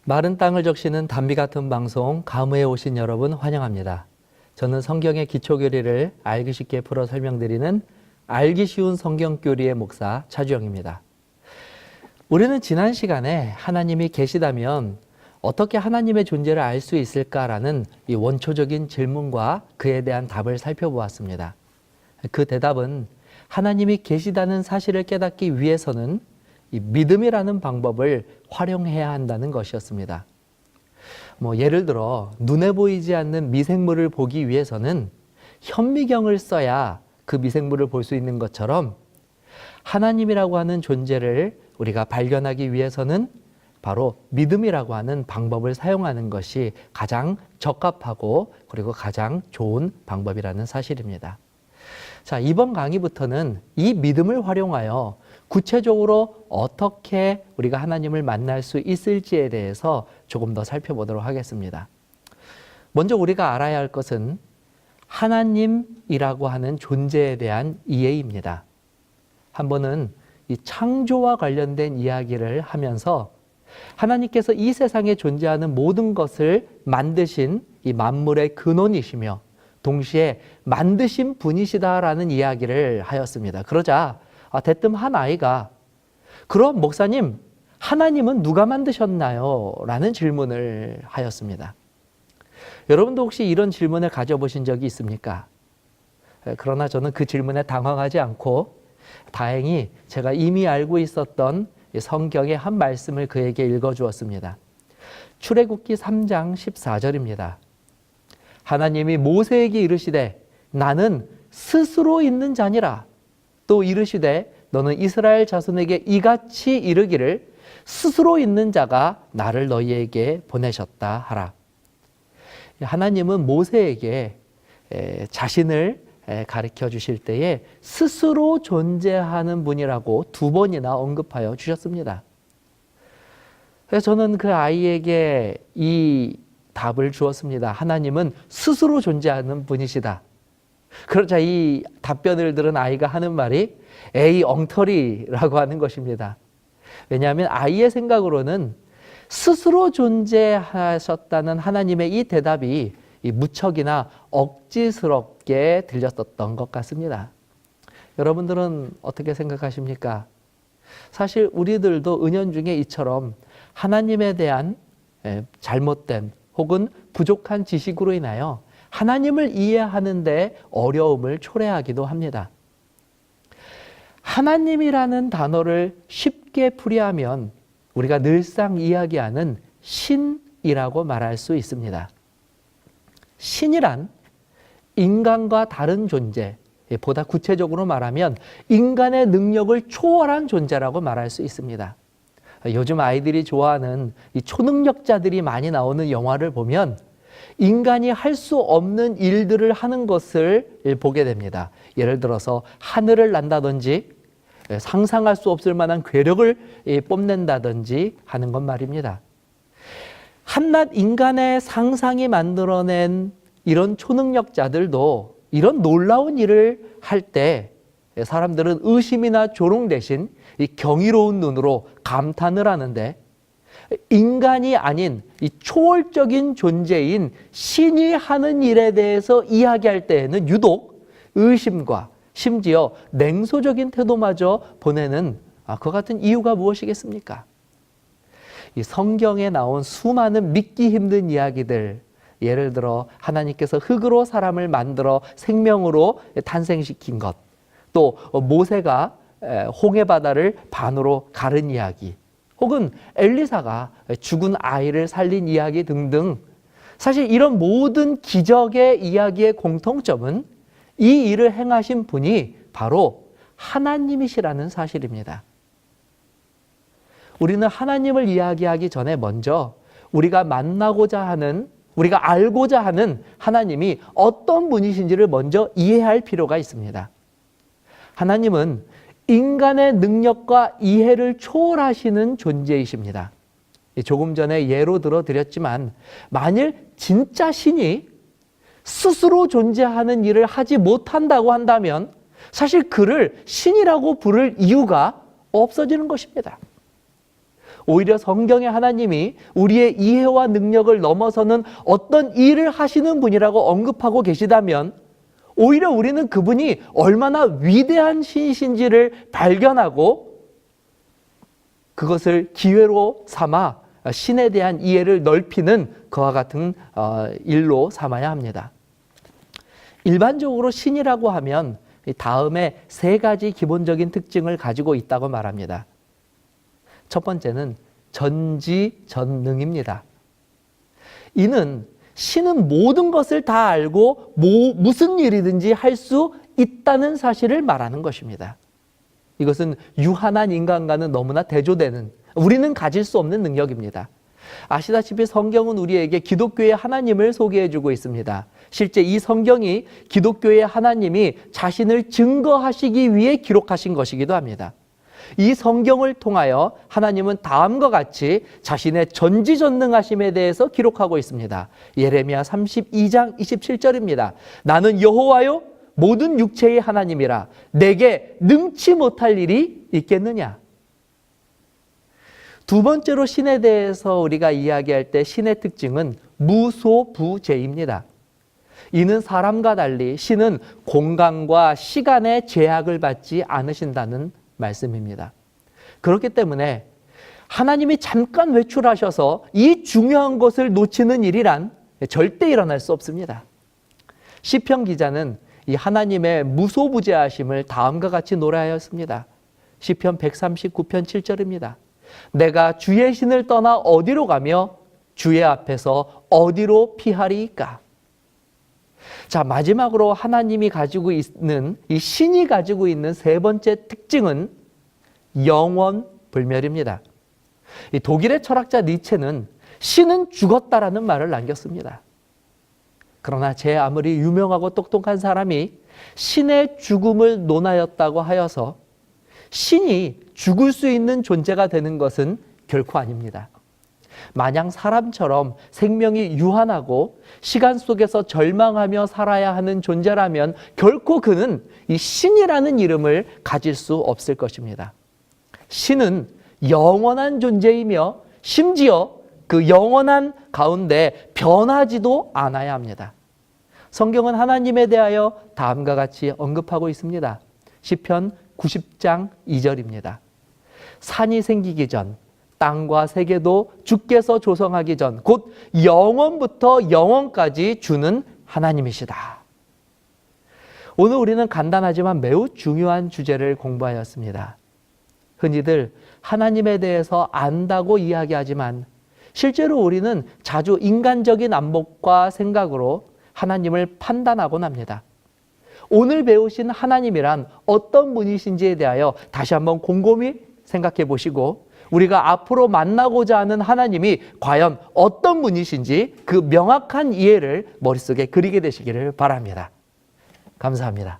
마른 땅을 적시는 단비 같은 방송 감회에 오신 여러분 환영합니다. 저는 성경의 기초교리를 알기 쉽게 풀어 설명드리는 알기 쉬운 성경교리의 목사 차주영입니다. 우리는 지난 시간에 하나님이 계시다면 어떻게 하나님의 존재를 알 수 있을까라는 이 원초적인 질문과 그에 대한 답을 살펴보았습니다. 그 대답은 하나님이 계시다는 사실을 깨닫기 위해서는 이 믿음이라는 방법을 활용해야 한다는 것이었습니다. 예를 들어 눈에 보이지 않는 미생물을 보기 위해서는 현미경을 써야 그 미생물을 볼 수 있는 것처럼 하나님이라고 하는 존재를 우리가 발견하기 위해서는 바로 믿음이라고 하는 방법을 사용하는 것이 가장 적합하고 그리고 가장 좋은 방법이라는 사실입니다. 자, 이번 강의부터는 이 믿음을 활용하여 구체적으로 어떻게 우리가 하나님을 만날 수 있을지에 대해서 조금 더 살펴보도록 하겠습니다. 먼저 우리가 알아야 할 것은 하나님이라고 하는 존재에 대한 이해입니다. 한 번은 이 창조와 관련된 이야기를 하면서 하나님께서 이 세상에 존재하는 모든 것을 만드신 이 만물의 근원이시며 동시에 만드신 분이시다라는 이야기를 하였습니다. 그러자 대뜸 한 아이가 그럼 목사님, 하나님은 누가 만드셨나요? 라는 질문을 하였습니다. 여러분도 혹시 이런 질문을 가져보신 적이 있습니까? 그러나 저는 그 질문에 당황하지 않고 다행히 제가 이미 알고 있었던 성경의 한 말씀을 그에게 읽어주었습니다. 출애굽기 3장 14절입니다. 하나님이 모세에게 이르시되 나는 스스로 있는 자니라. 또 이르시되 너는 이스라엘 자손에게 이같이 이르기를 스스로 있는 자가 나를 너희에게 보내셨다 하라. 하나님은 모세에게 자신을 가르쳐 주실 때에 스스로 존재하는 분이라고 2번이나 언급하여 주셨습니다. 그래서 저는 그 아이에게 이 답을 주었습니다. 하나님은 스스로 존재하는 분이시다. 그러자 이 답변을 들은 아이가 하는 말이 에이 엉터리라고 하는 것입니다. 왜냐하면 아이의 생각으로는 스스로 존재하셨다는 하나님의 이 대답이 무척이나 억지스럽게 들렸었던 것 같습니다. 여러분들은 어떻게 생각하십니까? 사실 우리들도 은연중에 이처럼 하나님에 대한 잘못된 혹은 부족한 지식으로 인하여 하나님을 이해하는 데 어려움을 초래하기도 합니다. 하나님이라는 단어를 쉽게 풀이하면 우리가 늘상 이야기하는 신이라고 말할 수 있습니다. 신이란 인간과 다른 존재, 보다 구체적으로 말하면 인간의 능력을 초월한 존재라고 말할 수 있습니다. 요즘 아이들이 좋아하는 이 초능력자들이 많이 나오는 영화를 보면 인간이 할 수 없는 일들을 하는 것을 보게 됩니다. 예를 들어서 하늘을 난다든지 상상할 수 없을 만한 괴력을 뽐낸다든지 하는 것 말입니다. 한낱 인간의 상상이 만들어낸 이런 초능력자들도 이런 놀라운 일을 할 때 사람들은 의심이나 조롱 대신 이 경이로운 눈으로 감탄을 하는데 인간이 아닌 이 초월적인 존재인 신이 하는 일에 대해서 이야기할 때에는 유독 의심과 심지어 냉소적인 태도마저 보내는 그 같은 이유가 무엇이겠습니까? 이 성경에 나온 수많은 믿기 힘든 이야기들, 예를 들어 하나님께서 흙으로 사람을 만들어 생명으로 탄생시킨 것, 또 모세가 홍해바다를 반으로 가른 이야기, 혹은 엘리사가 죽은 아이를 살린 이야기 등등, 사실 이런 모든 기적의 이야기의 공통점은 이 일을 행하신 분이 바로 하나님이시라는 사실입니다. 우리는 하나님을 이야기하기 전에 먼저 우리가 만나고자 하는, 우리가 알고자 하는 하나님이 어떤 분이신지를 먼저 이해할 필요가 있습니다. 하나님은 인간의 능력과 이해를 초월하시는 존재이십니다. 조금 전에 예로 들어드렸지만 만일 진짜 신이 스스로 존재하는 일을 하지 못한다고 한다면 사실 그를 신이라고 부를 이유가 없어지는 것입니다. 오히려 성경의 하나님이 우리의 이해와 능력을 넘어서는 어떤 일을 하시는 분이라고 언급하고 계시다면 오히려 우리는 그분이 얼마나 위대한 신이신지를 발견하고 그것을 기회로 삼아 신에 대한 이해를 넓히는 그와 같은 일로 삼아야 합니다. 일반적으로 신이라고 하면 다음에 세 가지 기본적인 특징을 가지고 있다고 말합니다. 첫 번째는 전지전능입니다. 이는 신은 모든 것을 다 알고 무슨 일이든지 할 수 있다는 사실을 말하는 것입니다. 이것은 유한한 인간과는 너무나 대조되는, 우리는 가질 수 없는 능력입니다. 아시다시피 성경은 우리에게 기독교의 하나님을 소개해주고 있습니다. 실제 이 성경이 기독교의 하나님이 자신을 증거하시기 위해 기록하신 것이기도 합니다. 이 성경을 통하여 하나님은 다음과 같이 자신의 전지전능하심에 대해서 기록하고 있습니다. 예레미야 32장 27절입니다. 나는 여호와요 모든 육체의 하나님이라 내게 능치 못할 일이 있겠느냐. 두 번째로 신에 대해서 우리가 이야기할 때 신의 특징은 무소부재입니다. 이는 사람과 달리 신은 공간과 시간의 제약을 받지 않으신다는 말씀입니다. 그렇기 때문에 하나님이 잠깐 외출하셔서 이 중요한 것을 놓치는 일이란 절대 일어날 수 없습니다. 시편 기자는 이 하나님의 무소부재하심을 다음과 같이 노래하였습니다. 시편 139편 7절입니다. 내가 주의 신을 떠나 어디로 가며 주의 앞에서 어디로 피하리이까. 자, 마지막으로 하나님이 가지고 있는, 이 신이 가지고 있는 세 번째 특징은 영원불멸입니다. 이 독일의 철학자 니체는 신은 죽었다라는 말을 남겼습니다. 그러나 제 아무리 유명하고 똑똑한 사람이 신의 죽음을 논하였다고 하여서 신이 죽을 수 있는 존재가 되는 것은 결코 아닙니다. 마냥 사람처럼 생명이 유한하고 시간 속에서 절망하며 살아야 하는 존재라면 결코 그는 이 신이라는 이름을 가질 수 없을 것입니다. 신은 영원한 존재이며 심지어 그 영원한 가운데 변하지도 않아야 합니다. 성경은 하나님에 대하여 다음과 같이 언급하고 있습니다. 시편 90장 2절입니다. 산이 생기기 전 땅과 세계도 주께서 조성하기 전 곧 영원부터 영원까지 주는 하나님이시다. 오늘 우리는 간단하지만 매우 중요한 주제를 공부하였습니다. 흔히들 하나님에 대해서 안다고 이야기하지만 실제로 우리는 자주 인간적인 안목과 생각으로 하나님을 판단하곤 합니다. 오늘 배우신 하나님이란 어떤 분이신지에 대하여 다시 한번 곰곰이 생각해 보시고 우리가 앞으로 만나고자 하는 하나님이 과연 어떤 분이신지 그 명확한 이해를 머릿속에 그리게 되시기를 바랍니다. 감사합니다.